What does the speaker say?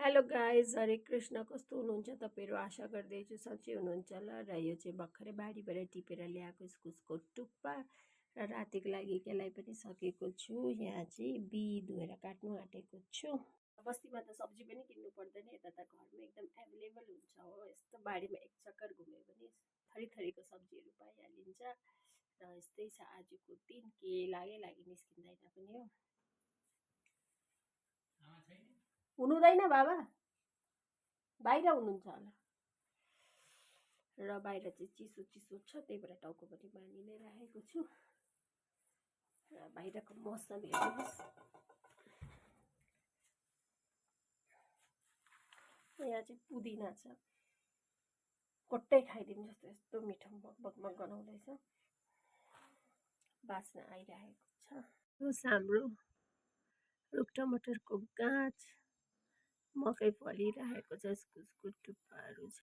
Hello guys, हरे कृष्ण। कस्तो हुनुहुन्छ तपाईँहरू? आशा गर्दैछु सन्चै हुनुहुन्छ होला। र यो चाहिँ भर्खरै बारीबाट टिपेर ल्याएको इस्कुसको टुप्पा र रातिको लागि केलाई पनि सकेको छु। यहाँ चाहिँ बिउ धोएर काट्नु आँटेको छु। बस्तीमा त सब्जी पनि किन्नु पर्दैन, यता त घरमा एकदम एभाइलेबल हुन्छ हो। यस्तो बारीमा एक चक्कर घुम्यो भने थरी थरीको सब्जीहरू पाइहालिन्छ। र यस्तै छ आजको दिन, के लागि निस्किँदैन पनि हो। हुनुहुँदैन बाबा, बाहिर हुनुहुन्छ होला। र बाहिर चाहिँ चिसो चिसो छ, त्यही भएर टाउको पनि बाँधि नै राखेको छु। र बाहिरको मौसम हेर्नुहोस्। यहाँ चाहिँ पुदिना छ, कोट्टै खाइदिनु जस्तो यस्तो मिठो मगमग गनाउँदैछ, बास्ना आइरहेको छ। यो हाम्रो रुख टमाटरको गाछ, मकै फलिरहेको छ, इस्कुसको टुप्पाहरू छ।